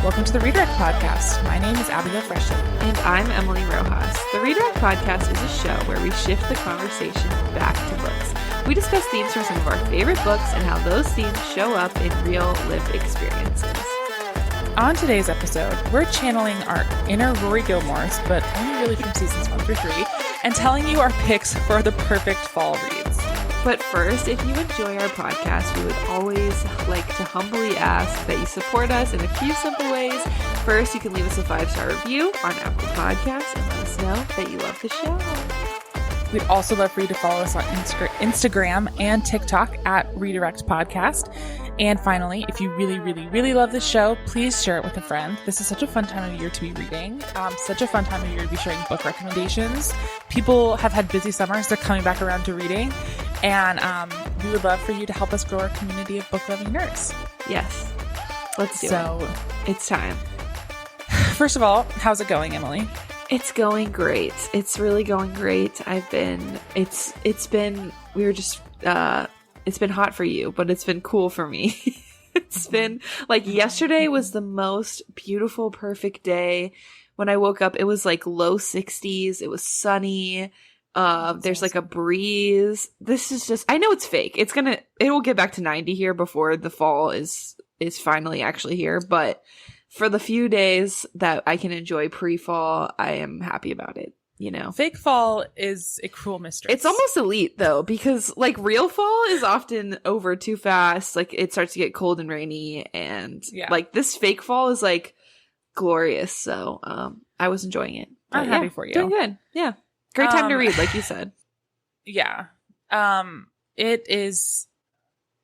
Welcome to the Redirect Podcast. My name is Abigail Freshen. And I'm Emily Rojas. The Redirect Podcast is a show where we shift the conversation back to books. We discuss themes from some of our favorite books and how those themes show up in real lived experiences. On today's episode, we're channeling our inner Rory Gilmores, but only really from seasons 1 through 3, and telling you our picks for the perfect fall reads. But first, if you enjoy our podcast, we would always like to humbly ask that you support us in a few simple ways. First, you can leave us a 5-star review on Apple Podcasts and let us know that you love the show. We'd also love for you to follow us on Instagram and TikTok at Redirect Podcast. And finally, if you really, really, really love the show, please share it with a friend. This is such a fun time of year to be reading. Such a fun time of year to be sharing book recommendations. People have had busy summers. They're coming back around to reading. And we would love for you to help us grow our community of book-loving nerds. Yes. Let's do it. It's time. First of all, how's it going, Emily? It's going great. It's really going great. It's been hot for you, but it's been cool for me. It's been like yesterday was the most beautiful, perfect day. When I woke up, it was like low 60s. It was sunny. There's like a breeze. This is just, I know it's fake. It will get back to 90 here before the fall is finally actually here. But for the few days that I can enjoy pre-fall, I am happy about it. You know, fake fall is a cruel mistress. It's almost elite though, because like real fall is often over too fast. Like it starts to get cold and rainy, and like this fake fall is like glorious. So, I was enjoying it. I'm happy for you. Doing good. Yeah. Great time to read, like you said. Yeah. It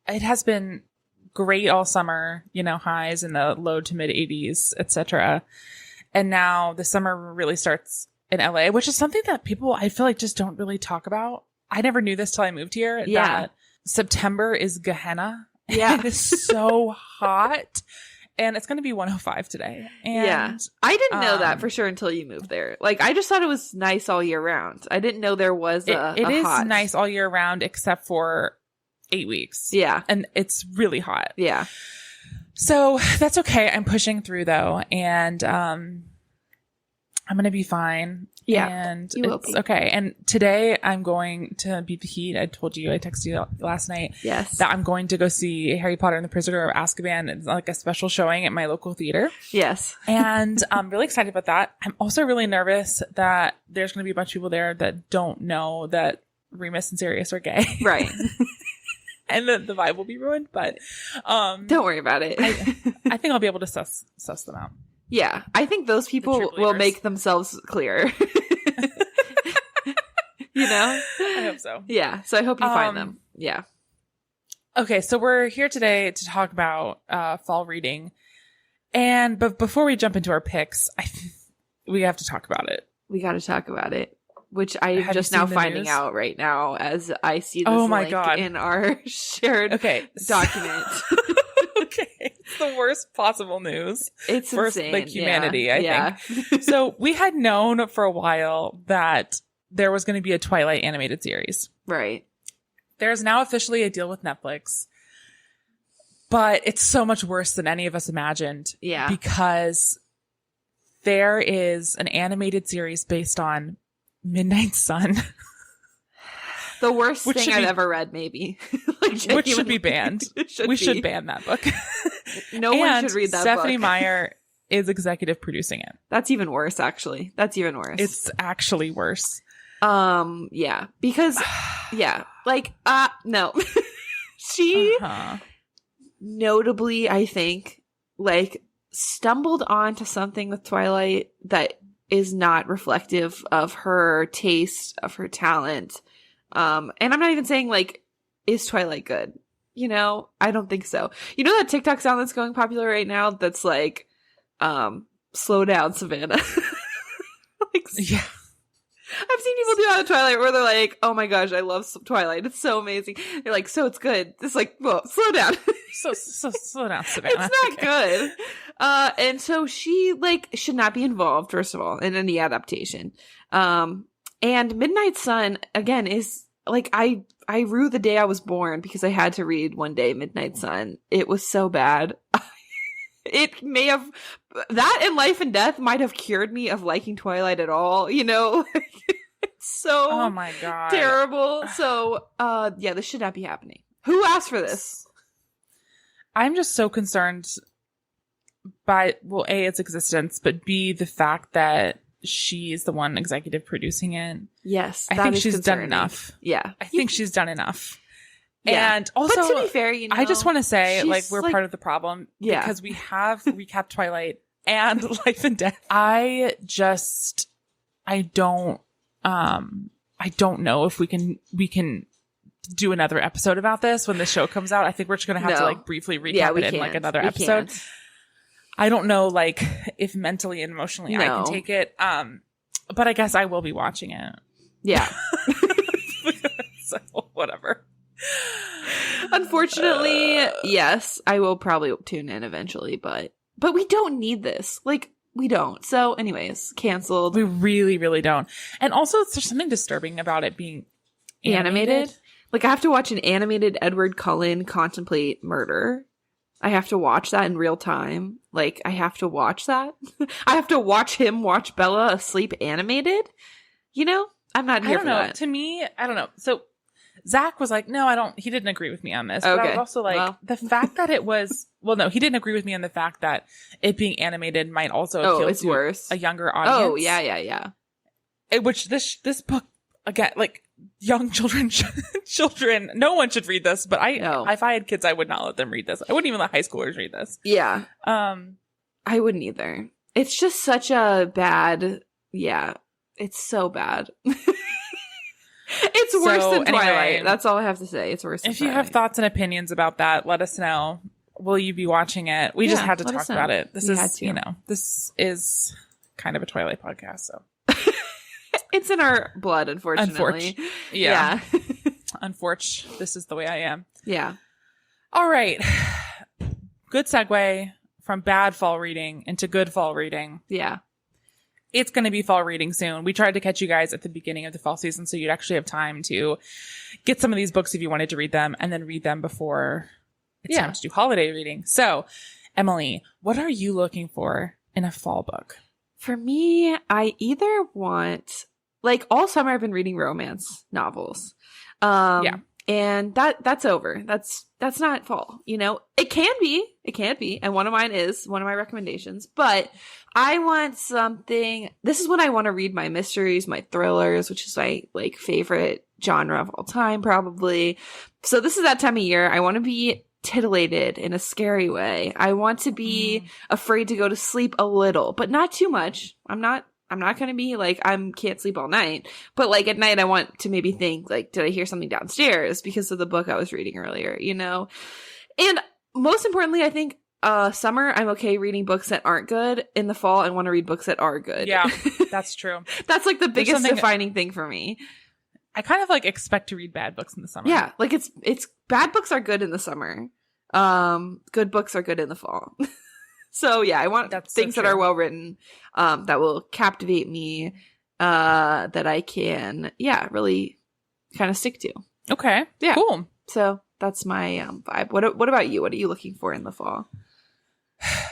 has been great all summer, highs in the low to mid 80s, etc. And now the summer really starts in LA, which is something that people, I feel like, just don't really talk about. I never knew this till I moved here. Yeah. That September is Gehenna. Yeah. It is so hot. And it's going to be 105 today. And I didn't know that for sure until you moved there. Like, I just thought it was nice all year round. I didn't know there was it is hot. Nice all year round, except for 8 weeks. Yeah. And it's really hot. Yeah. So that's okay. I'm pushing through though. And, I'm going to be fine. Yeah. And it's okay. And today I'm going to beat the heat. I told you, I texted you last night. Yes. That I'm going to go see Harry Potter and the Prisoner of Azkaban. It's like a special showing at my local theater. Yes. And I'm really excited about that. I'm also really nervous that there's going to be a bunch of people there that don't know that Remus and Sirius are gay. Right. And the vibe will be ruined, but don't worry about it. I think I'll be able to suss them out. Yeah, I think those people will make themselves clear. I hope so. Yeah, so I hope you find them. Yeah. Okay, so we're here today to talk about fall reading. But before we jump into our picks, we have to talk about it. We got to talk about it, which I'm just now finding out right now as I see this link in our shared document. Okay. It's the worst possible news. It's for insane. Like humanity, I think. So we had known for a while that there was going to be a Twilight animated series. Right. There's now officially a deal with Netflix. But it's so much worse than any of us imagined. Yeah. Because there is an animated series based on Midnight Sun. The worst thing I've ever read, maybe. Which should be banned. We should ban that book. No one should read that Stephanie book. Meyer is executive producing it. That's even worse, actually. That's even worse. It's actually worse. Yeah. Because, no. She notably, I think, stumbled onto something with Twilight that is not reflective of her taste, of her talent. And I'm not even saying, is Twilight good? I don't think so. You know that TikTok sound that's going popular right now that's slow down, Savannah? Yeah. I've seen people do that with Twilight where they're like, oh my gosh, I love Twilight. It's so amazing. They're like, so it's good. It's like, whoa, slow down. So slow down, Savannah. It's not good. And so she should not be involved, first of all, in any adaptation. And Midnight Sun, again, is I rue the day I was born because I had to read one day Midnight Sun. It was so bad. It may have, that and Life and Death might have cured me of liking Twilight at all, you know? It's so Oh my God. terrible. So, yeah, this should not be happening. Who asked for this? I'm just so concerned by, well, A, its existence, but B, the fact that she's the one executive producing it. Yes. I think she's done enough. Yeah. I think she's done enough. Yeah. And also, but to be fair, you know, I just want to say, she's like, we're like, part of the problem yeah, because we have recapped Twilight and Life and Death. I don't know if we can do another episode about this when the show comes out. I think we're just going to have to like briefly recap it in like another episode. I don't know, like, if mentally and emotionally I can take it. But I guess I will be watching it. Yeah. So, whatever. Unfortunately, yes, I will probably tune in eventually, but we don't need this. Like, we don't. So, anyways, canceled. We really, really don't. And also, there's something disturbing about it being animated. Like, I have to watch an animated Edward Cullen contemplate murder. I have to watch that in real time. Like, I have to watch that. I have to watch him watch Bella asleep animated. You know? I'm not here for that. To me, I don't know. So, Zach was like, no, he didn't agree with me on this. But I was also like, the fact that it was, well, no, he didn't agree with me on the fact that it being animated might also appeal to a younger audience. Oh, yeah. Which this book, again, like, young children, no one should read this, but if I had kids, I would not let them read this. I wouldn't even let high schoolers read this. Yeah. I wouldn't either. It's just such a bad, it's so bad. It's worse than Twilight. Anyway, that's all I have to say. It's worse than Twilight. If you have thoughts and opinions about that, let us know. Will you be watching it? We just had to talk about it. This is kind of a Twilight podcast, so. It's in our blood, unfortunately. Yeah. Unfortunately, this is the way I am. Yeah. All right. Good segue from bad fall reading into good fall reading. Yeah. It's going to be fall reading soon. We tried to catch you guys at the beginning of the fall season so you'd actually have time to get some of these books if you wanted to read them and then read them before it's time to do holiday reading. So, Emily, what are you looking for in a fall book? For me, I either want, like, all summer I've been reading romance novels. And that's over. That's not fall, you know? It can be. And one of mine is one of my recommendations, but I want something. This is when I want to read my mysteries, my thrillers, which is my like favorite genre of all time, probably. So this is that time of year. I want to be titillated in a scary way. I want to be afraid to go to sleep a little, but not too much. I'm not going to be like, can't sleep all night, but like at night I want to maybe think like, did I hear something downstairs because of the book I was reading earlier, you know? And most importantly, I think, summer, I'm okay reading books that aren't good. In the fall, I want to read books that are good. Yeah, that's true. That's like the biggest defining thing for me. I kind of like expect to read bad books in the summer. Yeah. Like it's bad books are good in the summer. Good books are good in the fall. So yeah, I want things that are well written, that will captivate me, that I can, really kind of stick to. Okay. Yeah. Cool. So that's my vibe. What about you? What are you looking for in the fall?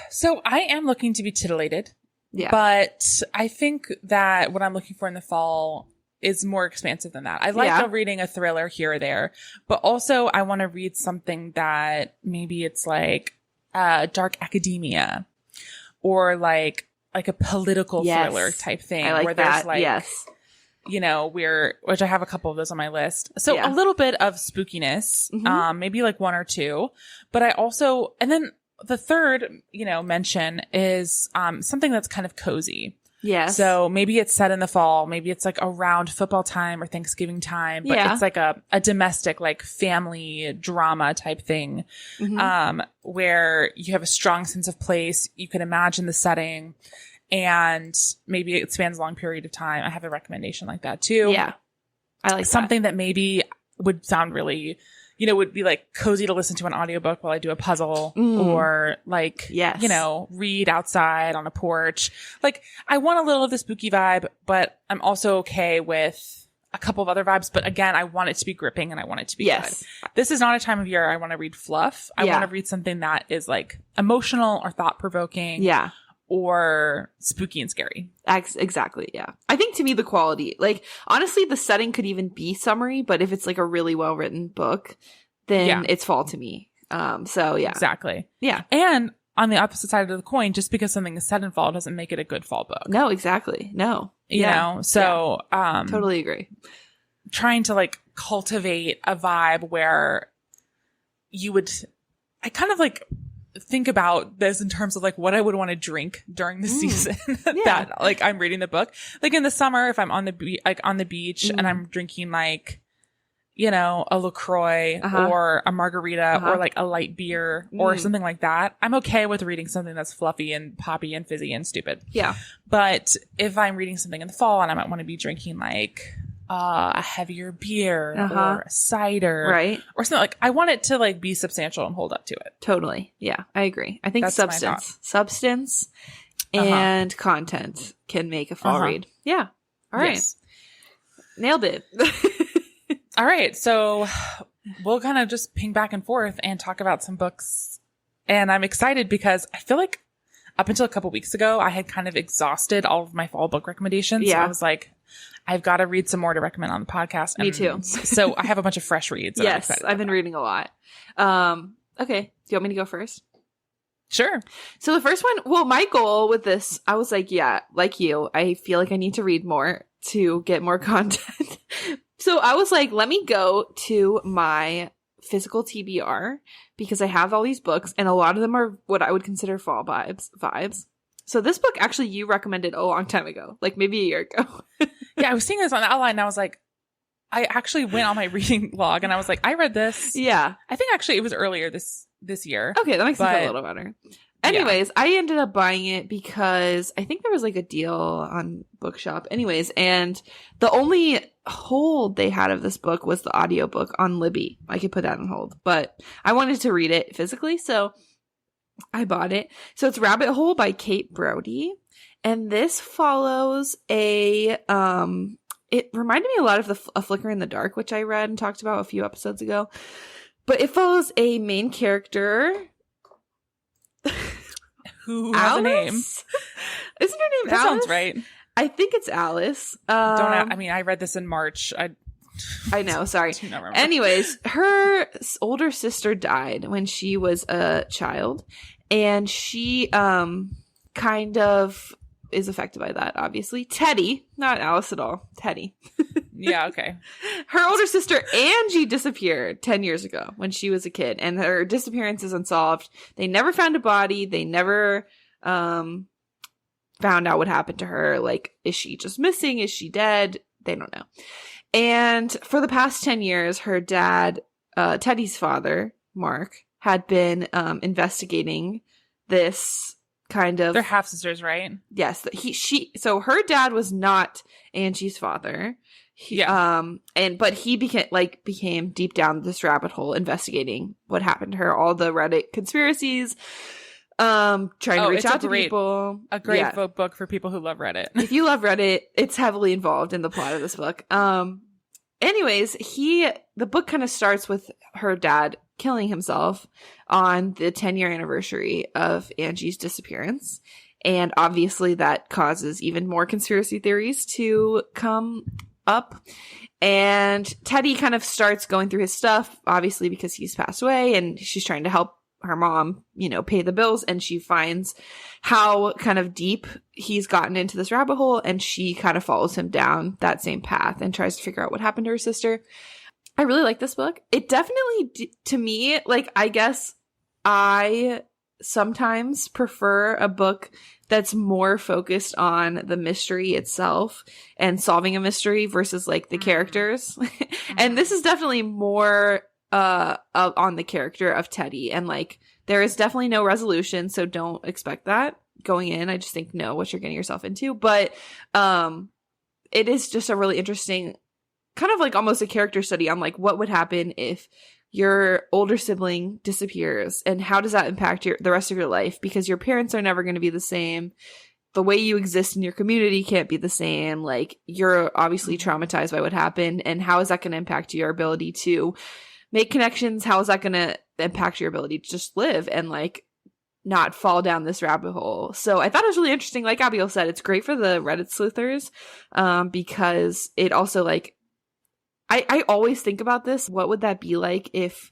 So I am looking to be titillated. Yeah. But I think that what I'm looking for in the fall is more expansive than that. I like reading a thriller here or there, but also I want to read something that maybe it's like dark academia or like a political thriller type thing. I like where that. There's like, you know, which I have a couple of those on my list. So a little bit of spookiness, maybe like one or two, but I also, and then the third, mention is, something that's kind of cozy. Yes. So maybe it's set in the fall, maybe it's like around football time or Thanksgiving time, but it's like a domestic, like family drama type thing, where you have a strong sense of place. You can imagine the setting and maybe it spans a long period of time. I have a recommendation like that too. Yeah. I like something that maybe would sound really, would be like cozy to listen to an audiobook while I do a puzzle or like, read outside on a porch. Like I want a little of the spooky vibe, but I'm also okay with, a couple of other vibes, but again, I want it to be gripping and I want it to be Yes. good. This is not a time of year I want to read fluff. I want to read something that is like emotional or thought provoking. Yeah. Or spooky and scary. Exactly. Yeah. I think to me, the quality, like, honestly, the setting could even be summery, but if it's like a really well written book, then it's fall to me. So yeah. Exactly. Yeah. And on the opposite side of the coin, just because something is set in fall doesn't make it a good fall book. No, exactly. No. You know? So, totally agree. Trying to like cultivate a vibe where I kind of like think about this in terms of like what I would want to drink during the season that like I'm reading the book. Like in the summer, if I'm on the beach and I'm drinking like, you know, a LaCroix or a margarita or like a light beer or something like that, I'm okay with reading something that's fluffy and poppy and fizzy and stupid. Yeah. But if I'm reading something in the fall and I might want to be drinking like a heavier beer or a cider, right, or something, like I want it to like be substantial and hold up to it. Totally. Yeah, I agree. I think That's substance and content can make a fall read. Yeah. All right. Yes. Nailed it. All right, so we'll kind of just ping back and forth and talk about some books. And I'm excited because I feel like up until a couple weeks ago, I had kind of exhausted all of my fall book recommendations. Yeah. So I was like, I've got to read some more to recommend on the podcast. Me too. So I have a bunch of fresh reads. Yes, I've been reading a lot. Okay, do you want me to go first? Sure. So the first one, well, my goal with this, I was like, yeah, like you, I feel like I need to read more to get more content. So I was like, let me go to my physical TBR because I have all these books and a lot of them are what I would consider fall vibes. So this book actually you recommended a long time ago, like maybe a year ago. Yeah, I was seeing this on the outline and I was like, I actually went on my reading log and I was like, I read this. Yeah. I think actually it was earlier this year. Okay, that makes me feel a little better. Anyways, I ended up buying it because I think there was like a deal on Bookshop. Anyways, and the only hold they had of this book was the audiobook on Libby. I could put that on hold, but I wanted to read it physically, so I bought it. So it's Rabbit Hole by Kate Brody. And this follows it reminded me a lot of A Flicker in the Dark, which I read and talked about a few episodes ago. But it follows a main character who has a name. Isn't her name That Alice? sounds right. I think it's Alice. I read this in March. I know, sorry. Do not remember. Anyways, her older sister died when she was a child, and she kind of is affected by that, obviously. Teddy, not Alice at all. Teddy. Yeah, okay. Her older sister, Angie, disappeared 10 years ago when she was a kid, and her disappearance is unsolved. They never found a body. They never found out what happened to her. Like, is she just missing? Is she dead? They don't know. And for the past 10 years, her dad, Teddy's father, Mark, had been investigating this kind of... They're half sisters, right? Yes. So her dad was not Angie's father. But he became deep down this rabbit hole investigating what happened to her, all the Reddit conspiracies, trying to reach out to people. A great book for people who love Reddit. If you love Reddit, it's heavily involved in the plot of this book. Anyways, the book kind of starts with her dad killing himself on the 10-year anniversary of Angie's disappearance. And obviously that causes even more conspiracy theories to come up. And Teddy kind of starts going through his stuff, obviously because he's passed away, and she's trying to help her mom, pay the bills, and she finds how kind of deep he's gotten into this rabbit hole, and she kind of follows him down that same path and tries to figure out what happened to her sister. I really like this book. It definitely, to me, I guess I sometimes prefer a book that's more focused on the mystery itself and solving a mystery versus the characters. And this is definitely more on the character of Teddy, and there is definitely no resolution, so don't expect that going in. I just think know what you're getting yourself into, but it is just a really interesting kind of almost a character study on what would happen if your older sibling disappears, and how does that impact the rest of your life, because your parents are never going to be the same. the way you exist in your community can't be the same. Like, you're obviously traumatized by what happened, and how is that going to impact your ability to make connections? How is that going to impact your ability to just live and like not fall down this rabbit hole? So I thought it was really interesting. Like Abigail said, it's great for the Reddit sleuthers, because it also like, I always think about this. What would that be like if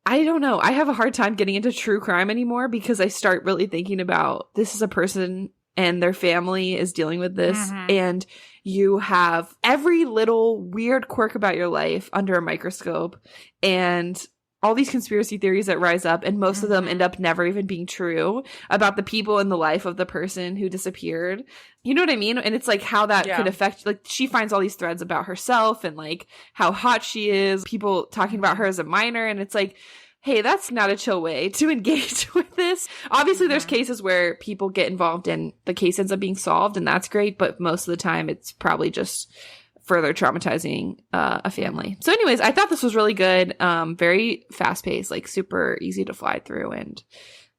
I don't know. I have a hard time getting into true crime anymore because I start really thinking about, this is a person and their family is dealing with this, and you have every little weird quirk about your life under a microscope, and all these conspiracy theories that rise up, and most of them end up never even being true about the people in the life of the person who disappeared. You know what I mean? And it's like how that could affect, like, she finds all these threads about herself and like how hot she is, people talking about her as a minor, and it's like, hey, that's not a chill way to engage with this. Obviously, there's cases where people get involved and the case ends up being solved, and that's great, but most of the time it's probably just further traumatizing a family. So anyways, I thought this was really good. Very fast-paced, like super easy to fly through, and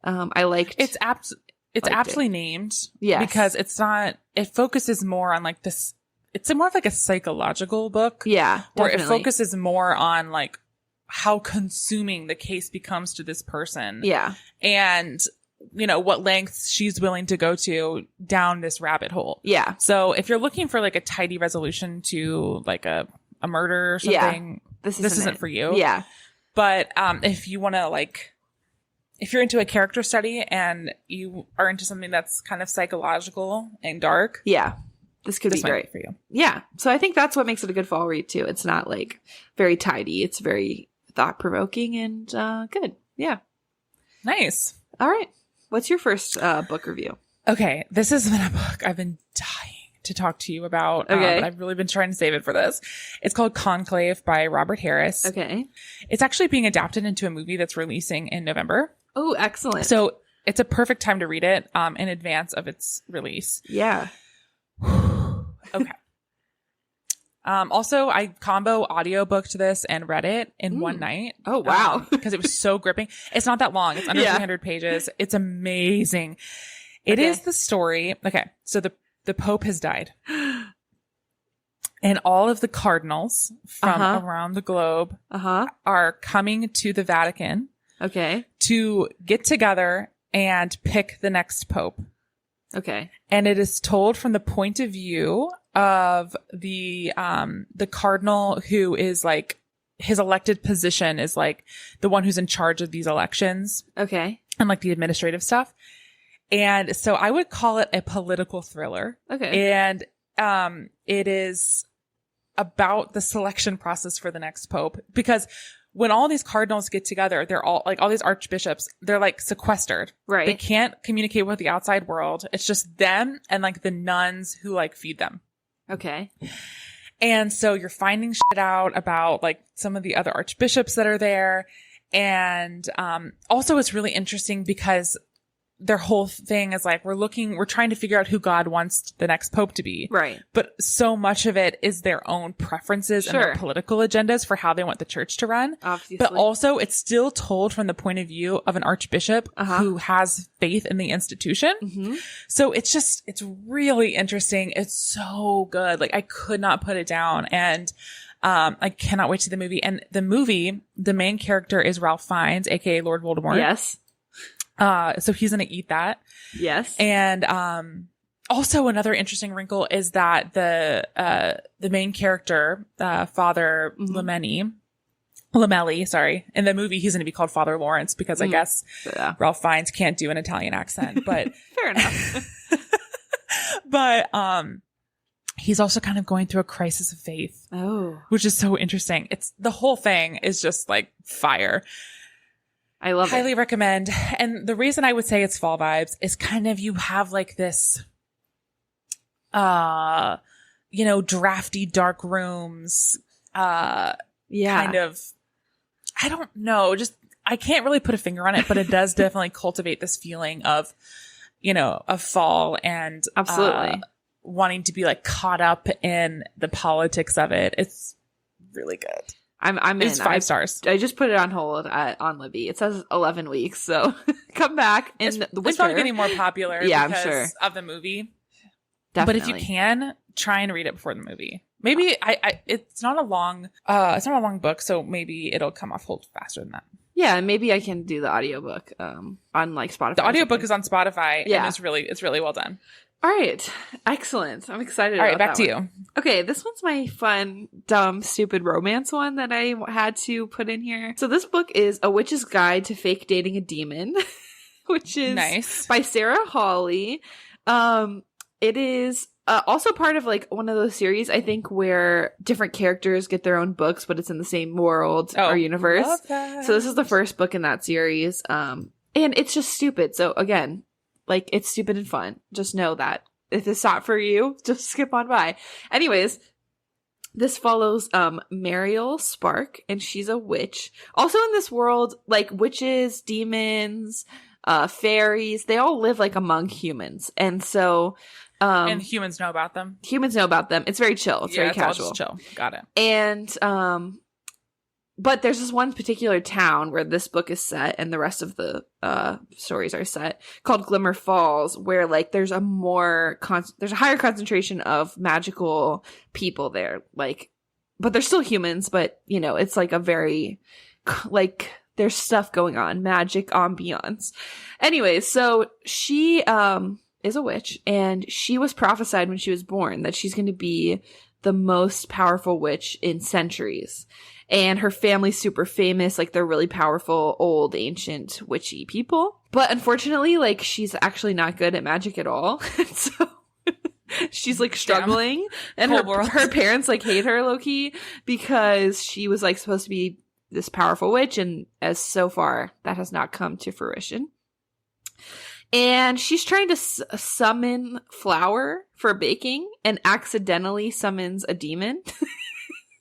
I liked it's aptly named. Yes. Because it focuses more on like this, it's more of like a psychological book. Yeah, where definitely. it focuses more on like how consuming the case becomes to this person. Yeah. And, you know, what lengths she's willing to go to down this rabbit hole. Yeah. So if you're looking for like a tidy resolution to like a murder or something, this isn't for you. Yeah. But if you want to like, if you're into a character study and you are into something that's kind of psychological and dark. Yeah. This could be great for you. Yeah. So I think that's what makes it a good fall read too. It's not like very tidy. It's very thought-provoking and good. Yeah. Nice. All right. What's your first book review? Okay. This has been a book I've been dying to talk to you about. Okay. But I've really been trying to save it for this. It's called Conclave by Robert Harris. Okay. It's actually being adapted into a movie that's releasing in November. Oh, excellent. So it's a perfect time to read it in advance of its release. Yeah. Okay. Also, I combo audiobooked this and read it in one night. Oh, wow. Because it was so gripping. It's not that long. It's under 300 pages. It's amazing. It is the story. Okay. So the Pope has died. And all of the cardinals from around the globe are coming to the Vatican. Okay. To get together and pick the next Pope. Okay. And it is told from the point of view of the cardinal who is like, his elected position is like the one who's in charge of these elections. Okay. And like the administrative stuff. And so I would call it a political thriller. Okay. And it is about the selection process for the next Pope, because when all these cardinals get together, they're all like, all these archbishops, they're like sequestered. Right. They can't communicate with the outside world. It's just them and like the nuns who like feed them. Okay. And so you're finding shit out about like some of the other archbishops that are there. And also it's really interesting because their whole thing is like, we're trying to figure out who God wants the next Pope to be. Right. But so much of it is their own preferences and their political agendas for how they want the church to run. Obviously. But also it's still told from the point of view of an archbishop who has faith in the institution. Mm-hmm. So it's really interesting. It's so good. Like I could not put it down. And I cannot wait to the movie. And the movie, the main character is Ralph Fiennes, aka Lord Voldemort. Yes. So he's going to eat that. Yes. And, also another interesting wrinkle is that the main character, Father Lamelli, sorry. In the movie, he's going to be called Father Lawrence because I guess Ralph Fiennes can't do an Italian accent, but fair enough. But, he's also kind of going through a crisis of faith. Oh, which is so interesting. The whole thing is just like fire. I love it. Highly recommend. And the reason I would say it's fall vibes is kind of, you have like this, drafty dark rooms, kind of, I don't know, just, I can't really put a finger on it, but it does definitely cultivate this feeling of, of fall and absolutely wanting to be like caught up in the politics of it. It's really good. I'm It's in. 5 stars. I just put it on hold on Libby. It says 11 weeks, so come back in the winter. It's probably getting more popular Yeah, I'm because sure. of the movie. Definitely. But if you can, try and read it before the movie. Maybe it's not a long book, so maybe it'll come off hold faster than that. Yeah, maybe I can do the audiobook on like Spotify. The audiobook is on Spotify, Yeah. and it's really well done. All right. Excellent. I'm excited All right, about back that to one. you. Okay, this one's my fun, dumb, stupid romance one that I had to put in here. So this book is A Witch's Guide to Fake Dating a Demon, which is Nice. by Sarah Hawley. It is also part of like one of those series, I think, where different characters get their own books, but it's in the same world or universe. Love that. So this is the first book in that series. And it's just stupid. So again, like, it's stupid and fun. Just know that. If it's not for you, just skip on by. Anyways, this follows Mariel Spark, and she's a witch. Also in this world, like, witches, demons, fairies, they all live, like, among humans. And so... and humans know about them. Humans know about them. It's very chill. It's very it's casual. all just chill. Got it. And... but there's this one particular town where this book is set and the rest of the stories are set called Glimmer Falls, where like there's a higher concentration of magical people there. Like, but they're still humans, but you know, it's like a very like there's stuff going on, magic ambiance. Anyway, so she is a witch, and she was prophesied when she was born that she's going to be the most powerful witch in centuries. And her family's super famous, like they're really powerful, old, ancient, witchy people. But unfortunately, like she's actually not good at magic at all. So she's like struggling. And her parents like hate her low-key because she was like supposed to be this powerful witch. And as so far, that has not come to fruition. And she's trying to summon flour for baking and accidentally summons a demon.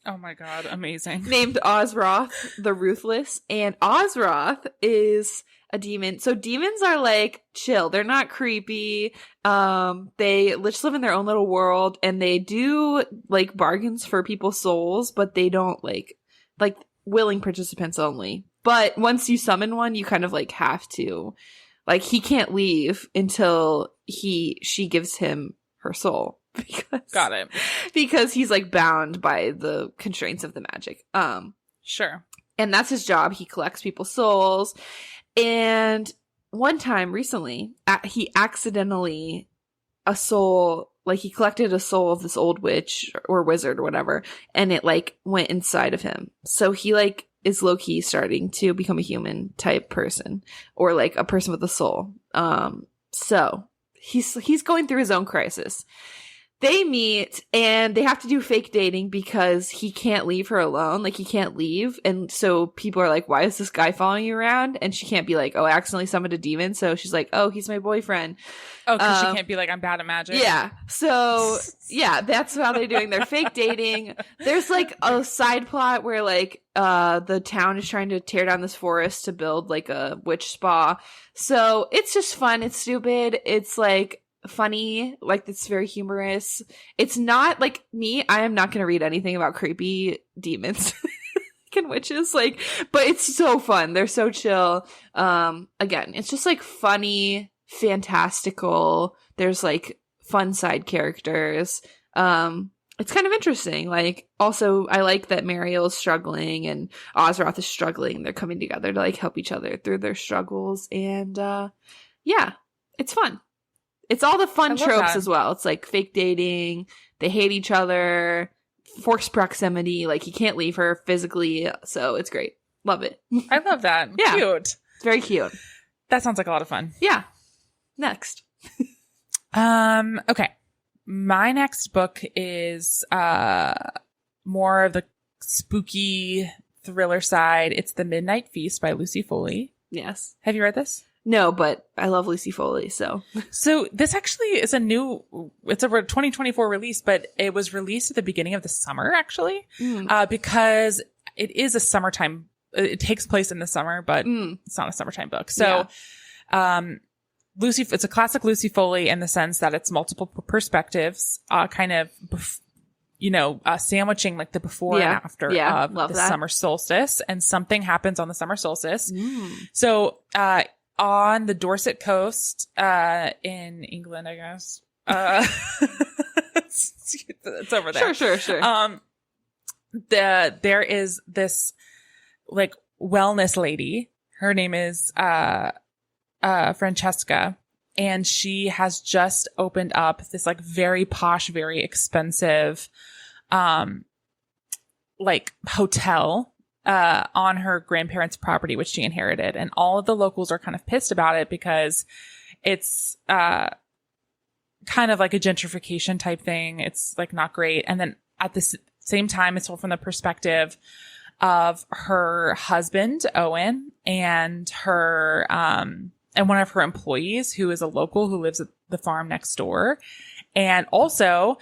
Oh my god, amazing. Named Ozroth the Ruthless. And Ozroth is a demon. So demons are like chill. They're not creepy. They just live in their own little world, and they do like bargains for people's souls, but they don't like willing participants only. But once you summon one, you kind of like have to, like, he can't leave until she gives him her soul. Got it. Because he's like bound by the constraints of the magic. Sure. And that's his job. He collects people's souls. And one time recently, he accidentally he collected a soul of this old witch or wizard or whatever, and it like went inside of him. So he like is low-key starting to become a human type person, or like a person with a soul. So he's going through his own crisis. They meet and they have to do fake dating because he can't leave her alone. Like, he can't leave. And so people are like, why is this guy following you around? And she can't be like, oh, I accidentally summoned a demon. So she's like, oh, he's my boyfriend. Oh, because she can't be like, I'm bad at magic. Yeah. So yeah, that's how they're doing their fake dating. There's like a side plot where like the town is trying to tear down this forest to build like a witch spa. So it's just fun. It's stupid. It's like funny, like it's very humorous. It's not like me. I am not going to read anything about creepy demons and witches, like, but it's so fun. They're so chill. Again, it's just like funny, fantastical. There's like fun side characters. It's kind of interesting. Like, also, I like that Mariel is struggling and Ozroth is struggling. They're coming together to like help each other through their struggles, and yeah, it's fun. It's all the fun tropes as well. It's like fake dating, they hate each other, forced proximity, like he can't leave her physically, so it's great. Love it. I love that. Yeah. Cute. It's very cute. That sounds like a lot of fun. Yeah. Next. Okay. My next book is more of the spooky thriller side. It's The Midnight Feast by Lucy Foley. Yes. Have you read this? No, but I love Lucy Foley, so. So this actually is it's a 2024 release, but it was released at the beginning of the summer, actually, because it is a summertime. It takes place in the summer, but it's not a summertime book. So, it's a classic Lucy Foley in the sense that it's multiple perspectives, kind of, sandwiching like the before and after of the summer solstice, and something happens on the summer solstice. So, on the Dorset coast, in England, I guess, it's over there. Sure. There is this like wellness lady. Her name is, Francesca. And she has just opened up this like very posh, very expensive, like hotel, on her grandparents' property, which she inherited. And all of the locals are kind of pissed about it because it's, kind of like a gentrification type thing. It's like not great. And then at the same time, it's told from the perspective of her husband, Owen, and her, and one of her employees who is a local who lives at the farm next door. And also,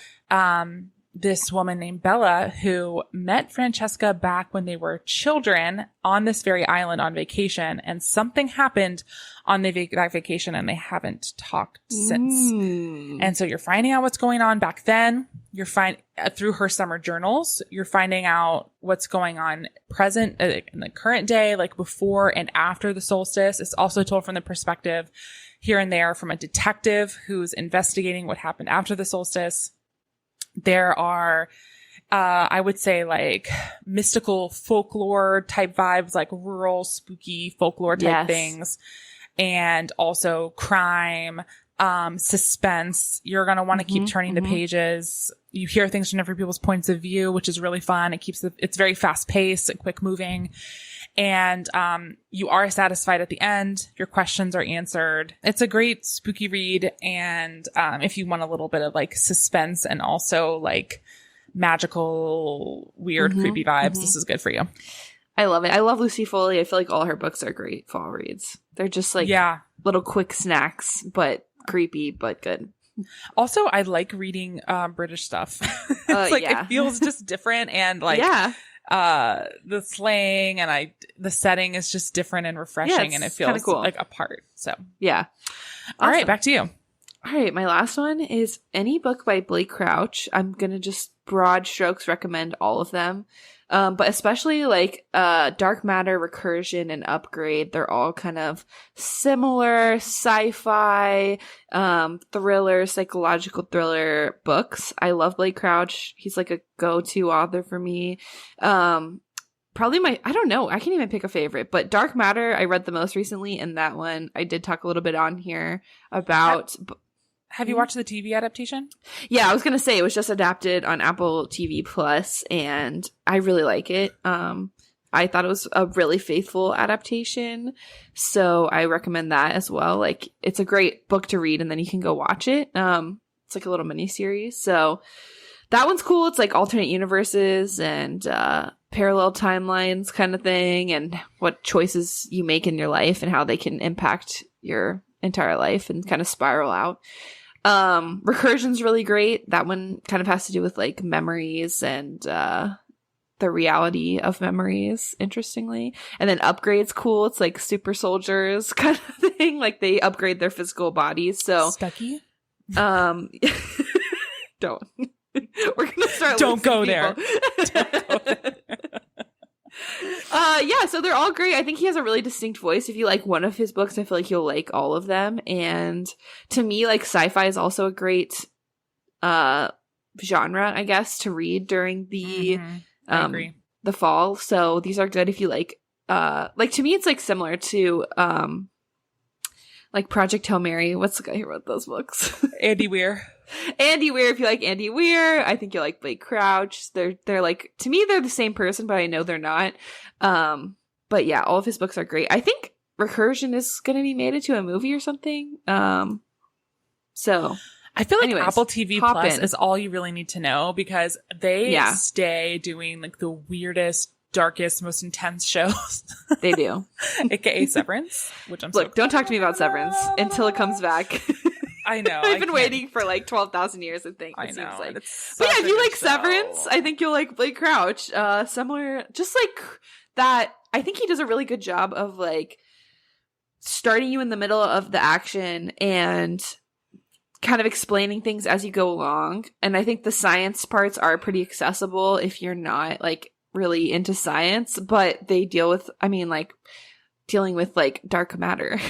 this woman named Bella who met Francesca back when they were children on this very island on vacation. And something happened on that vacation and they haven't talked since. And so you're finding out what's going on back then. You're through her summer journals, you're finding out what's going on present in the current day, like before and after the solstice. It's also told from the perspective here and there from a detective who's investigating what happened after the solstice. There are, I would say like mystical folklore type vibes, like rural, spooky folklore type things. And also crime, suspense. You're going to want to keep turning the pages. You hear things from different people's points of view, which is really fun. It's very fast paced and quick moving. And, you are satisfied at the end. Your questions are answered. It's a great spooky read. And, if you want a little bit of like suspense and also like magical, weird, creepy vibes, this is good for you. I love it. I love Lucy Foley. I feel like all her books are great fall reads. They're just like little quick snacks, but creepy, but good. Also, I like reading British stuff. It's like it feels just different, and like the slang and the setting is just different and refreshing, and it feels cool. Like a part. So all right, back to you. All right, my last one is any book by Blake Crouch. I'm gonna just broad strokes recommend all of them. But especially like Dark Matter, Recursion, and Upgrade, they're all kind of similar sci-fi, thriller, psychological thriller books. I love Blake Crouch. He's like a go-to author for me. Probably I don't know, I can't even pick a favorite, but Dark Matter I read the most recently, and that one I did talk a little bit on here about. Have you watched the TV adaptation? Yeah, I was going to say it was just adapted on Apple TV Plus, and I really like it. I thought it was a really faithful adaptation, so I recommend that as well. Like, it's a great book to read, and then you can go watch it. It's like a little mini series, so that one's cool. It's like alternate universes and parallel timelines kind of thing, and what choices you make in your life and how they can impact your entire life and kind of spiral out. Recursion's really great. That one kind of has to do with like memories and the reality of memories, interestingly. And then Upgrade's cool. It's like super soldiers kind of thing. Like they upgrade their physical bodies. So Stucky? Don't. We're gonna start. Don't go there. Don't go there. So they're all great. I think he has a really distinct voice. If you like one of his books, I feel like you'll like all of them. And to me, like sci-fi is also a great genre, I guess, to read during the I agree. The fall. So these are good if you like to me it's like similar to like Project Hail Mary. What's the guy who wrote those books? Andy Weir. Andy Weir. If you like Andy Weir, I think you'll like Blake Crouch. They're like, to me, they're the same person, but I know they're not. But yeah, all of his books are great. I think Recursion is going to be made into a movie or something. So I feel like Apple TV Plus is all you really need to know, because they stay doing like the weirdest, darkest, most intense shows. They do. AKA Severance, which I'm Look, don't talk to me about Severance until it comes back. I know. I've been waiting for like 12,000 years, I think. I know. Seems like. But yeah, if you like Severance, I think you'll like Blake Crouch. Similar, just like that. I think he does a really good job of like starting you in the middle of the action and kind of explaining things as you go along. And I think the science parts are pretty accessible if you're not like really into science, but they deal with, I mean, like dealing with like dark matter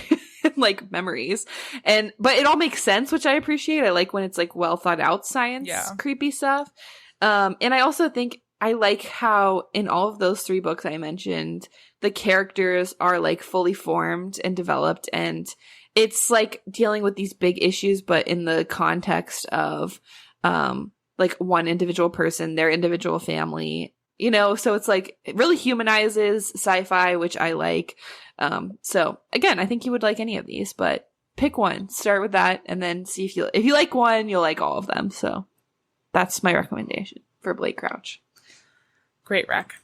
and like memories. But it all makes sense, which I appreciate. I like when it's like well thought out science, creepy stuff. And I also think I like how in all of those 3 books I mentioned, the characters are like fully formed and developed, and it's like dealing with these big issues, but in the context of like one individual person, their individual family, you know, so it's like it really humanizes sci-fi, which I like. So again, I think you would like any of these, but pick one, start with that, and then see if you like one, you'll like all of them. So that's my recommendation for Blake Crouch. Great rec.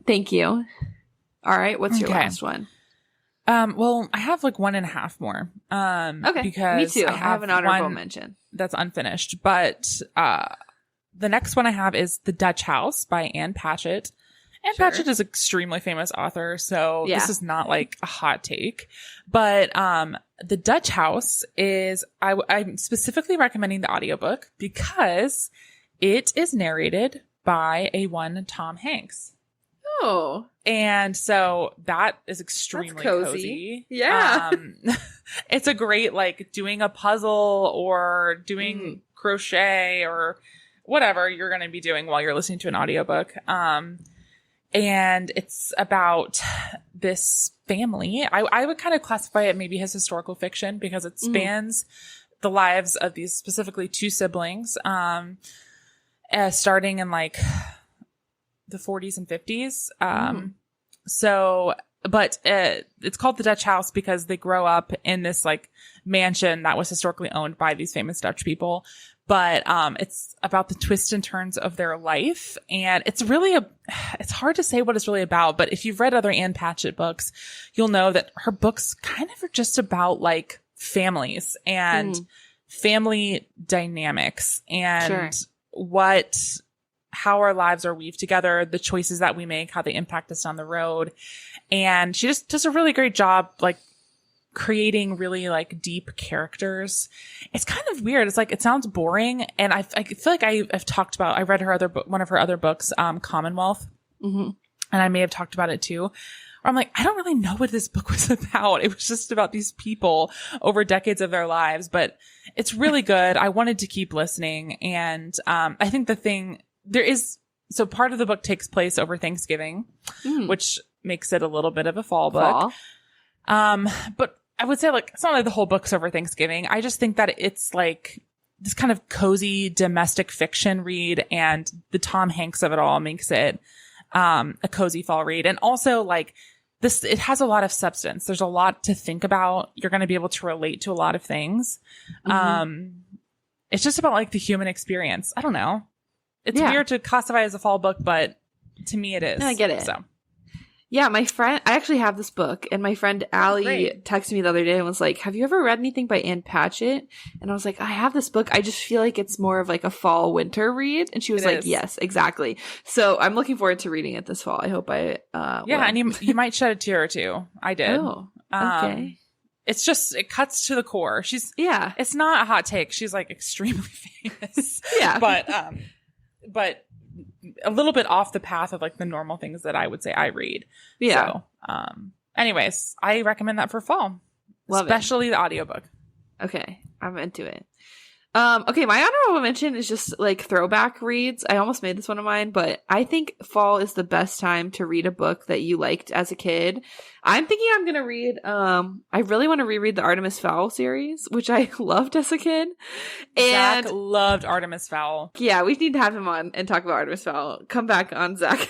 Thank you. All right, what's your last one? Well, I have like 1.5 more. Okay, because me too. I have an honorable mention that's unfinished, but the next one I have is The Dutch House by Anne Patchett. Anne Patchett is an extremely famous author, so this is not like a hot take. But The Dutch House is, I'm specifically recommending the audiobook because it is narrated by a one Tom Hanks. Oh. And so that is extremely cozy. Yeah. It's a great, like, doing a puzzle or doing crochet or whatever you're going to be doing while you're listening to an audiobook. And it's about this family. I would kind of classify it maybe as historical fiction because it spans the lives of these specifically 2 siblings, starting in like the 40s and 50s. But it's called The Dutch House because they grow up in this like mansion that was historically owned by these famous Dutch people. But it's about the twists and turns of their life. And it's really it's hard to say what it's really about. But if you've read other Anne Patchett books, you'll know that her books kind of are just about like families and family dynamics and how our lives are weaved together, the choices that we make, how they impact us down the road. And she just does a really great job, like creating really like deep characters. It's kind of weird. It's like, it sounds boring. And I feel like I've talked about, I read her other book, one of her other books, Commonwealth. And I may have talked about it too. Where I'm like, I don't really know what this book was about. It was just about these people over decades of their lives, but it's really good. I wanted to keep listening. And, I think so part of the book takes place over Thanksgiving, which makes it a little bit of a fall book. But I would say like, it's not like the whole book's over Thanksgiving. I just think that it's like this kind of cozy domestic fiction read, and the Tom Hanks of it all makes it, a cozy fall read. And also like this, it has a lot of substance. There's a lot to think about. You're going to be able to relate to a lot of things. It's just about like the human experience. I don't know. It's weird to classify as a fall book, but to me it is. No, I get it. So. Yeah, my friend, I actually have this book, and my friend Allie texted me the other day and was like, have you ever read anything by Anne Patchett? And I was like, I have this book. I just feel like it's more of like a fall winter read. And she was like, yes, exactly. So I'm looking forward to reading it this fall. I hope I, will. And you might shed a tear or two. I did. Oh, okay. It's just, it cuts to the core. It's not a hot take. She's like extremely famous. But a little bit off the path of like the normal things that I would say I read. Yeah. So, anyways, I recommend that for fall. Especially the audiobook. Okay. I'm into it. Okay, my honorable mention is just like throwback reads. I almost made this one of mine, but I think fall is the best time to read a book that you liked as a kid. I'm thinking I'm going to read, I really want to reread the Artemis Fowl series, which I loved as a kid. And Zach loved Artemis Fowl. Yeah, we need to have him on and talk about Artemis Fowl. Come back on, Zach.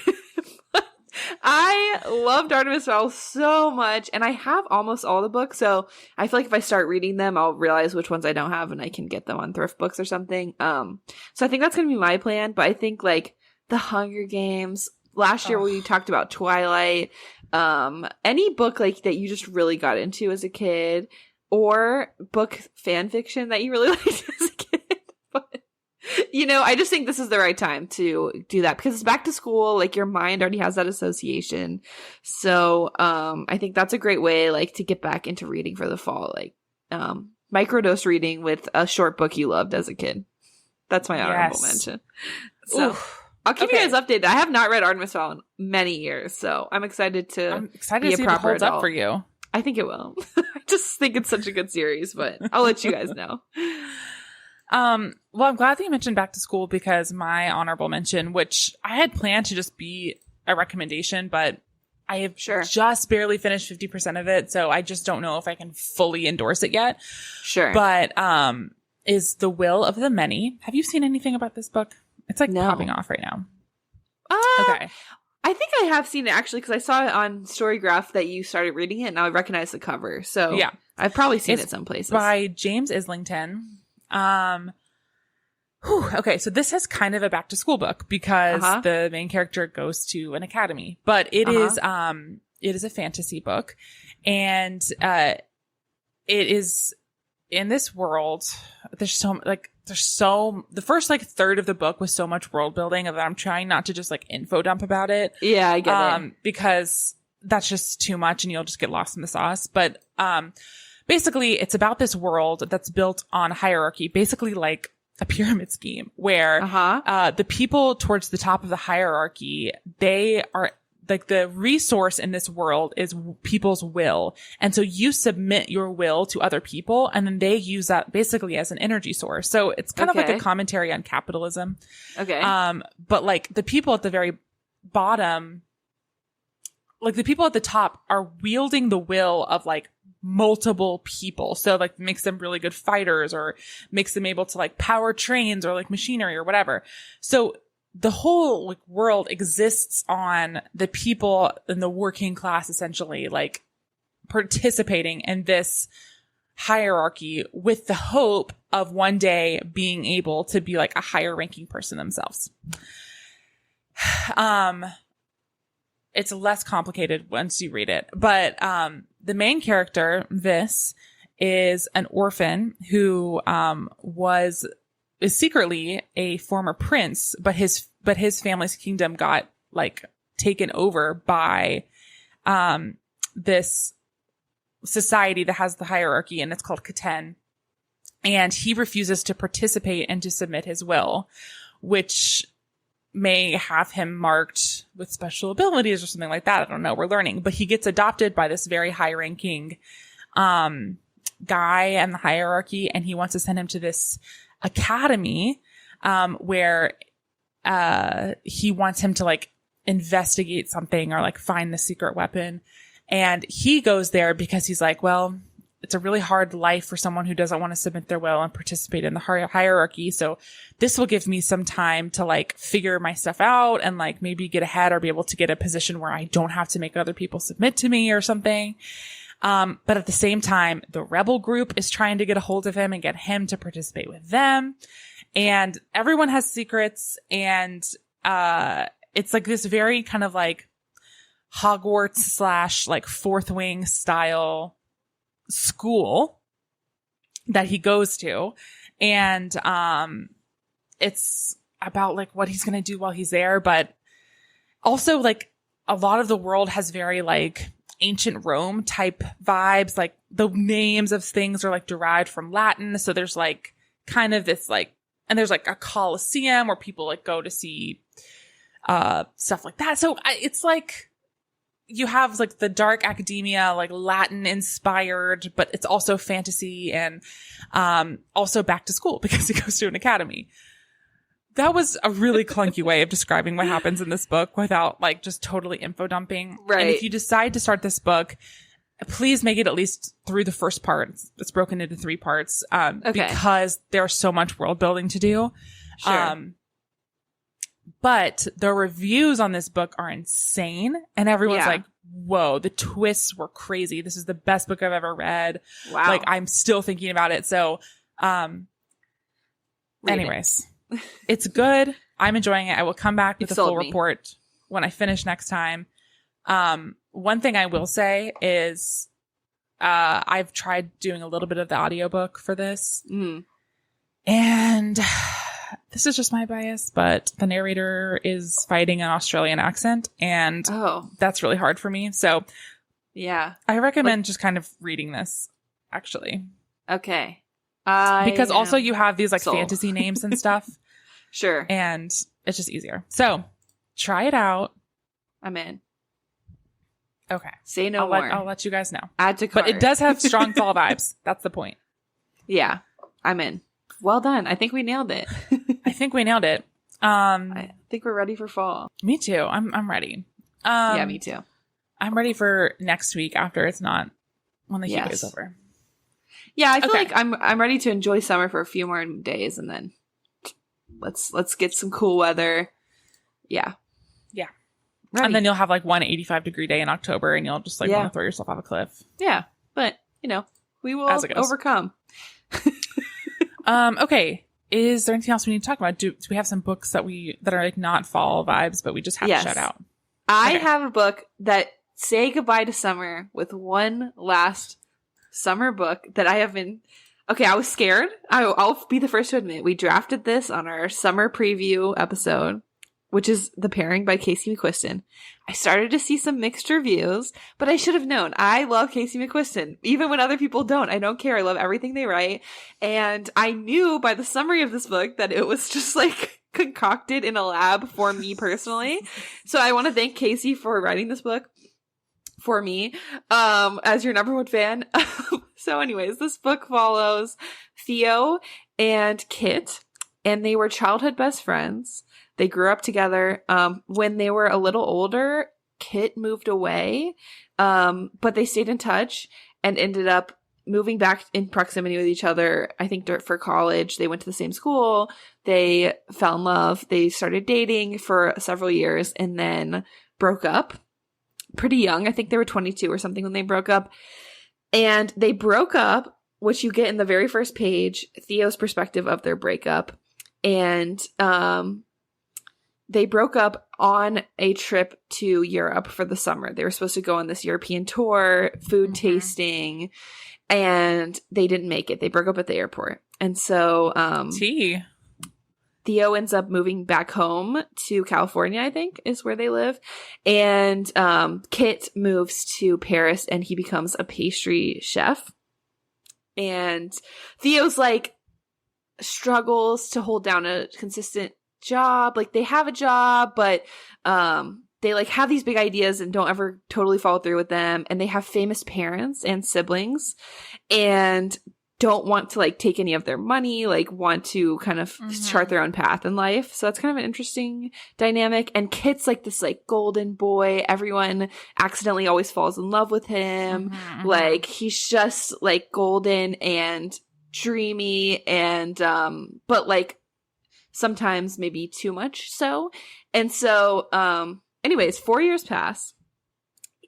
I loved Artemis Fowl so much, and I have almost all the books, so I feel like if I start reading them, I'll realize which ones I don't have, and I can get them on thrift books or something. So I think that's going to be my plan, but I think, like, The Hunger Games, last year we talked about Twilight, any book, like, that you just really got into as a kid, or book fan fiction that you really liked as a kid, but... You know, I just think this is the right time to do that because it's back to school. Like, your mind already has that association. So, I think that's a great way, like, to get back into reading for the fall. Like, microdose reading with a short book you loved as a kid. That's my honorable mention. So oof. I'll keep you guys updated. I have not read Artemis Fowl in many years, so I'm excited to see if it holds up for you. I think it will. I just think it's such a good series, but I'll let you guys know. Well, I'm glad that you mentioned Back to School, because my honorable mention, which I had planned to just be a recommendation, but I have just barely finished 50% of it, so I just don't know if I can fully endorse it yet. Sure. But is The Will of the Many. Have you seen anything about this book? It's like popping off right now. Okay. I think I have seen it actually, because I saw it on Storygraph that you started reading it, and I recognize the cover. So yeah, I've probably seen it some places. By James Islington. Okay, so this is kind of a back to school book, because the main character goes to an academy, but it is a fantasy book, and it is in this world. The first third of the book was so much world building that I'm trying not to just info dump about it. Yeah, I get it. Because that's just too much and you'll just get lost in the sauce. But, basically it's about this world that's built on hierarchy, basically like a pyramid scheme where, the people towards the top of the hierarchy, they are like, the resource in this world is people's will. And so you submit your will to other people, and then they use that basically as an energy source. So it's kind of like a commentary on capitalism. Okay. But the people at the very bottom, the people at the top are wielding the will of multiple people. So makes them really good fighters, or makes them able to power trains or machinery or whatever. So the whole world exists on the people in the working class, essentially participating in this hierarchy with the hope of one day being able to be a higher ranking person themselves. It's less complicated once you read it, but the main character, Vis, is an orphan who is secretly a former prince, but his family's kingdom got taken over by this society that has the hierarchy, and it's called Katen. And he refuses to participate and to submit his will, which may have him marked with special abilities or something like that. I don't know. We're learning. But he gets adopted by this very high-ranking guy in the hierarchy, and he wants to send him to this academy where he wants him to investigate something or find the secret weapon. And he goes there because he's well, it's a really hard life for someone who doesn't want to submit their will and participate in the hierarchy. So this will give me some time to figure my stuff out and maybe get ahead or be able to get a position where I don't have to make other people submit to me or something. But at the same time, the rebel group is trying to get a hold of him and get him to participate with them. And everyone has secrets. And, it's this very kind of Hogwarts / Fourth Wing style school that he goes to. And, it's about what he's going to do while he's there. But also a lot of the world has very ancient Rome type vibes. The names of things are derived from Latin. So there's kind of this and there's a Colosseum where people go to see stuff like that. So it's you have the dark academia, Latin inspired, but it's also fantasy and also back to school because he goes to an academy. That was a really clunky way of describing what happens in this book without just totally info dumping. Right. And if you decide to start this book, please make it at least through the first part. It's broken into 3 parts because there's so much world building to do. Sure. But the reviews on this book are insane. And everyone's whoa, the twists were crazy. This is the best book I've ever read. Wow. I'm still thinking about it. So, anyways. It's good. I'm enjoying it. I will come back with a full report when I finish next time. One thing I will say is I've tried doing a little bit of the audiobook for this. And this is just my bias, but the narrator is fighting an Australian accent, and that's really hard for me. So yeah, I recommend just kind of reading this, actually. Okay. Because also you have these like sold. fantasy names and stuff. Sure. And it's just easier. So try it out. I'm in. Okay. Say no more. I'll let you guys know. Add to cart. But it does have strong fall vibes. That's the point. Yeah. I'm in. Well done. I think we nailed it. I think we nailed it. I think we're ready for fall. Me too. I'm ready. Yeah, me too. I'm ready for next week after it's not when the heat is over. Yeah, I feel like I'm ready to enjoy summer for a few more days, and then let's get some cool weather. Yeah. Yeah. Ready. And then you'll have like one 85-degree day in October, and you'll just like want to throw yourself off a cliff. Yeah, but we will overcome. Okay. Is there anything else we need to talk about? Do we have some books that are like not fall vibes, but we just have to shout out? I have a book that say goodbye to summer with one last summer book that I have been. Okay, I was scared. I'll be the first to admit we drafted this on our summer preview episode, which is The Pairing by Casey McQuiston. I started to see some mixed reviews, but I should have known. I love Casey McQuiston. Even when other people don't, I don't care. I love everything they write. And I knew by the summary of this book that it was just like concocted in a lab for me personally. So I want to thank Casey for writing this book for me, as your number one fan. So anyways, this book follows Theo and Kit, and they were childhood best friends. They grew up together. When they were a little older, Kit moved away, but they stayed in touch and ended up moving back in proximity with each other. I think for college, they went to the same school. They fell in love. They started dating for several years and then broke up pretty young. I think they were 22 or something when they broke up. And they broke up, which you get in the very first page, Theo's perspective of their breakup. And they broke up on a trip to Europe for the summer. They were supposed to go on this European tour, food tasting, and they didn't make it. They broke up at the airport. And so Theo ends up moving back home to California, I think, is where they live. And Kit moves to Paris, and he becomes a pastry chef. And Theo's like struggles to hold down a consistent job. Like they have a job, but they like have these big ideas and don't ever totally follow through with them. And they have famous parents and siblings and don't want to like take any of their money, like want to kind of chart their own path in life. So that's kind of an interesting dynamic. And Kit's like this like golden boy. Everyone accidentally always falls in love with him. Like he's just like golden and dreamy and but like sometimes maybe too much so. And so anyways, 4 years pass.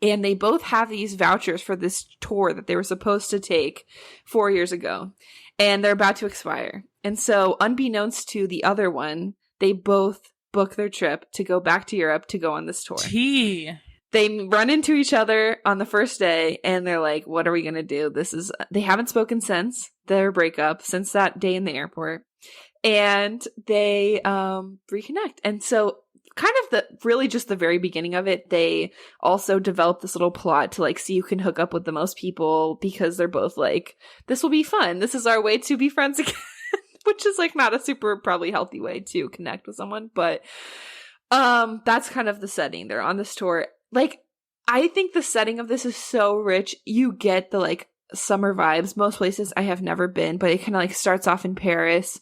And they both have these vouchers for this tour that they were supposed to take 4 years ago. And they're about to expire. And so, unbeknownst to the other one, they both book their trip to go back to Europe to go on this tour. They run into each other on the first day, and they're like, what are we going to do? They haven't spoken since their breakup, since that day in the airport. And they reconnect. And so, kind of really just the very beginning of it, they also develop this little plot to like see who can hook up with the most people because they're both like, this will be fun. This is our way to be friends again, which is like not a super probably healthy way to connect with someone. But that's kind of the setting. They're on this tour. Like, I think the setting of this is so rich. You get the like summer vibes. Most places I have never been, but it kind of like starts off in Paris.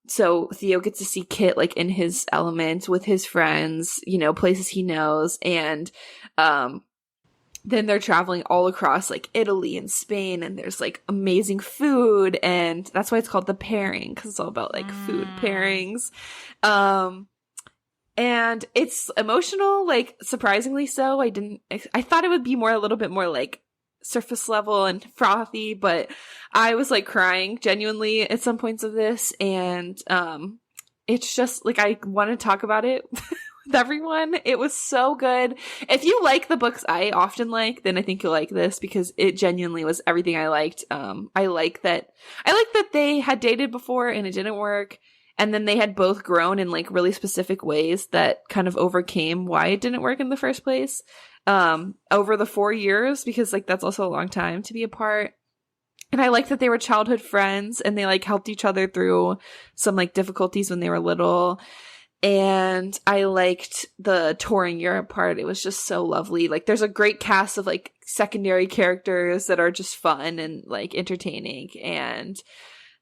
So Theo gets to see Kit like in his element with his friends, places he knows. And then they're traveling all across like Italy and Spain, and there's like amazing food. And that's why it's called The Pairing, because it's all about like food pairings. And it's emotional, like surprisingly so. I thought it would be a little bit more like surface level and frothy, but I was like crying genuinely at some points of this, and it's just like I want to talk about it with everyone. It was so good. If you like the books I often like, then I think you'll like this because it genuinely was everything I liked. I like that they had dated before and it didn't work, and then they had both grown in like really specific ways that kind of overcame why it didn't work in the first place. Over the 4 years, because like that's also a long time to be apart. And I like that they were childhood friends and they like helped each other through some like difficulties when they were little. And I liked the touring Europe part. It was just so lovely. Like there's a great cast of like secondary characters that are just fun and like entertaining. And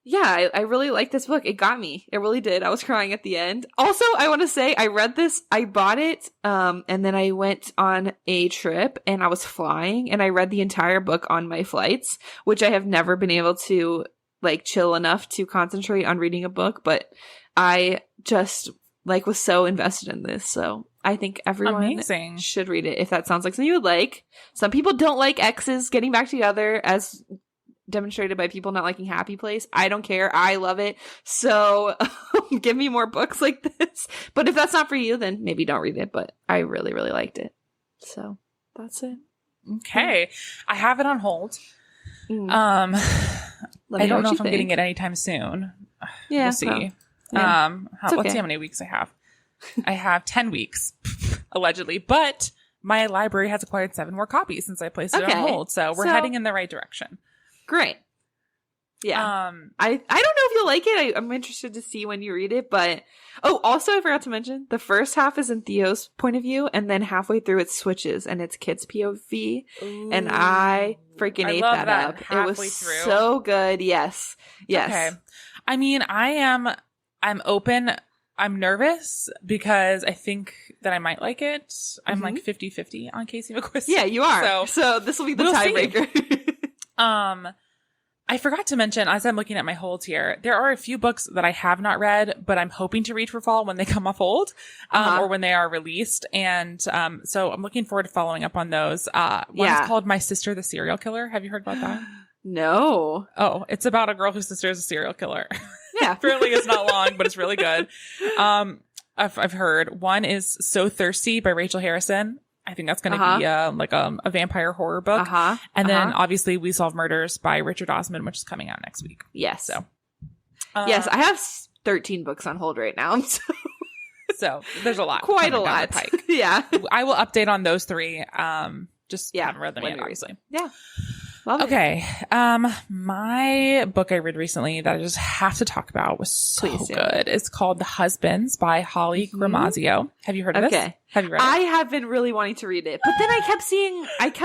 yeah, I really liked this book. It got me. It really did. I was crying at the end. Also, I want to say I read this, I bought it, and then I went on a trip and I was flying and I read the entire book on my flights, which I have never been able to like chill enough to concentrate on reading a book, but I just like was so invested in this. So I think everyone should read it if that sounds like something you would like. Some people don't like exes getting back together, as demonstrated by people not liking Happy Place. I don't care. I love it. So give me more books like this. But if that's not for you, then maybe don't read it. But I really, really liked it. So that's it. Okay. I have it on hold. I don't know if I'm getting it anytime soon. Yeah. We'll see. Yeah. Let's see how many weeks I have. I have 10 weeks, allegedly. But my library has acquired 7 more copies since I placed it on hold. So we're heading in the right direction. Great. Yeah. I don't know if you'll like it. I'm interested to see when you read it, but also I forgot to mention the first half is in Theo's point of view, and then halfway through it switches and it's Kit's POV. Ooh, and I freaking ate that up. It was so good. Yes. Okay. I mean, I'm open. I'm nervous because I think that I might like it. I'm like 50-50 on Casey McQuiston. Yeah, you are. So this will be the tiebreaker. I forgot to mention, as I'm looking at my holds here, there are a few books that I have not read, but I'm hoping to read for fall when they come off hold, or when they are released. And, so I'm looking forward to following up on those. One's called My Sister, the Serial Killer. Have you heard about that? No. Oh, it's about a girl whose sister is a serial killer. Yeah. Apparently it's not long, but it's really good. I've heard one is So Thirsty by Rachel Harrison. I think that's going to be a vampire horror book. And then obviously We Solve Murders by Richard Osman, which is coming out next week. Yes. So, yes, I have 13 books on hold right now. So there's a lot. Quite a lot. Yeah. I will update on those 3. Just haven't read them yet, obviously. Yeah. Love it. Okay. My book I read recently that I just have to talk about was so good. It's called The Husbands by Holly Gramazio. Have you heard of this? Have you read it? I have been really wanting to read it, but then I kept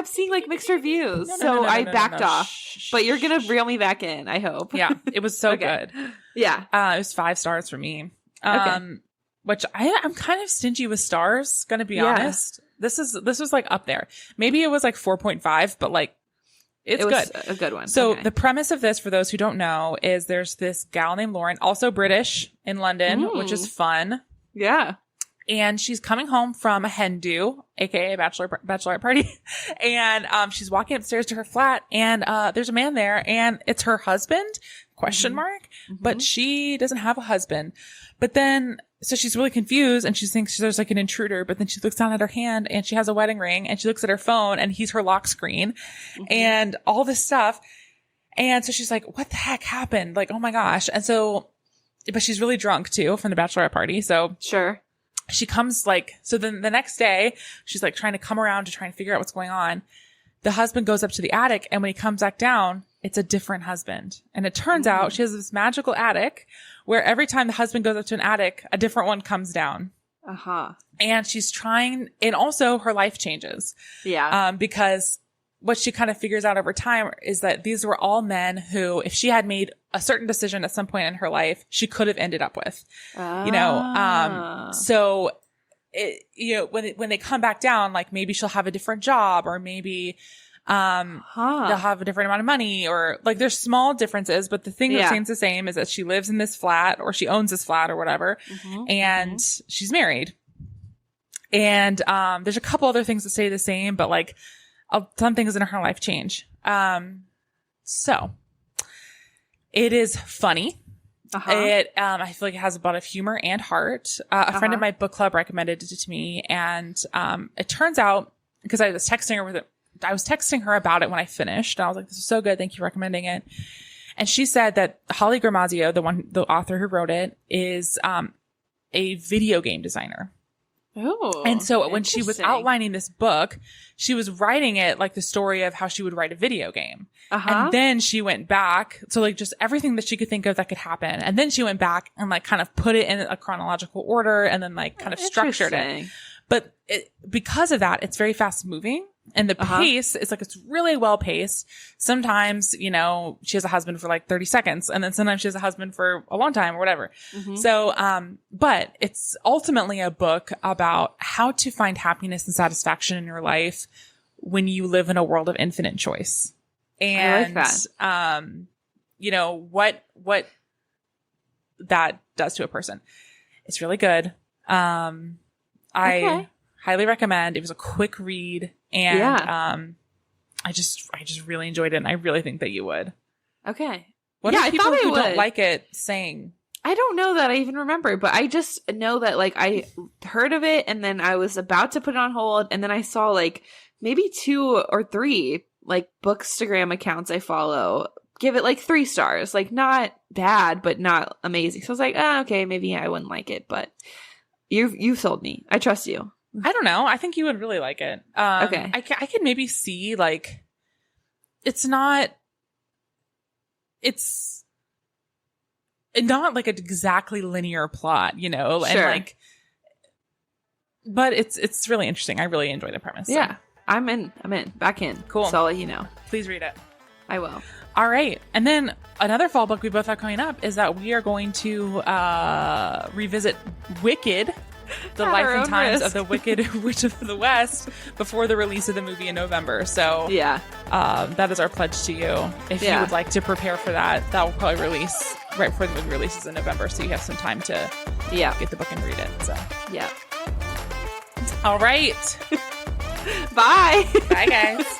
seeing like mixed reviews. So I backed off. But you're going to reel me back in, I hope. Yeah. It was so good. Yeah. It was 5 stars for me. Which I'm kind of stingy with stars, gonna be honest. This was like up there. Maybe it was like 4.5, but like it was good. A good one. So the premise of this, for those who don't know, is there's this gal named Lauren, also British, in London, which is fun. Yeah. And she's coming home from a hen do, aka bachelorette party. And she's walking upstairs to her flat, and there's a man there, and it's her husband, ? But she doesn't have a husband. But then, so she's really confused, and she thinks there's like an intruder, but then she looks down at her hand and she has a wedding ring, and she looks at her phone and he's her lock screen and all this stuff. And so she's like, what the heck happened? Like, oh my gosh. And so, but she's really drunk too from the bachelorette party. So sure. She comes like, so then the next day she's like trying to come around to try and figure out what's going on. The husband goes up to the attic, and when he comes back down, it's a different husband. And it turns out she has this magical attic where every time the husband goes up to an attic, a different one comes down. And she's trying, and also her life changes. Yeah. Because what she kind of figures out over time is that these were all men who, if she had made a certain decision at some point in her life, she could have ended up with, so it, when they come back down, like maybe she'll have a different job, or maybe, they'll have a different amount of money, or like there's small differences, but the thing that stays the same is that she lives in this flat, or she owns this flat or whatever. And she's married. And, there's a couple other things that stay the same, but like some things in her life change. So it is funny. It, I feel like it has a lot of humor and heart. A friend of my book club recommended it to me, and, it turns out, because I was texting her about it when I finished, and I was like, this is so good. Thank you for recommending it. And she said that Holly Gramazio, the author who wrote it, is, a video game designer. Oh. And so when she was interesting. outlining this book, she was writing it like the story of how she would write a video game. And then she went back. So like just everything that she could think of that could happen. And then she went back and like kind of put it in a chronological order and then like kind of structured it. But because of that, it's very fast moving. And the pace is like, it's really well paced. Sometimes, you know, she has a husband for like 30 seconds and then sometimes she has a husband for a long time or whatever. So, but it's ultimately a book about how to find happiness and satisfaction in your life when you live in a world of infinite choice. And, I like that. You know, what that does to a person. It's really good. I highly recommend. It was a quick read. And I just really enjoyed it, and I really think that you would. Okay. What are people who don't like it saying? I don't know that I even remember, but I just know that like I heard of it, and then I was about to put it on hold, and then I saw like maybe 2 or 3 like Bookstagram accounts I follow give it like 3 stars, like not bad, but not amazing. So I was like, okay, maybe I wouldn't like it, but you've sold me. I trust you. I don't know. I think you would really like it. Okay. I could maybe see like, it's not like an exactly linear plot, you know, and like, but it's really interesting. I really enjoy the premise. So. Yeah. I'm in. Back in. Cool. So I'll let you know. Please read it. I will. All right. And then another fall book we both have coming up is that we are going to revisit Wicked, the life and times of the Wicked Witch of the West before the release of the movie in November. So that is our pledge to you. If you would like to prepare for that, that will probably release right before the movie releases in November. So you have some time to get the book and read it. So yeah. All right. Bye. Bye, guys.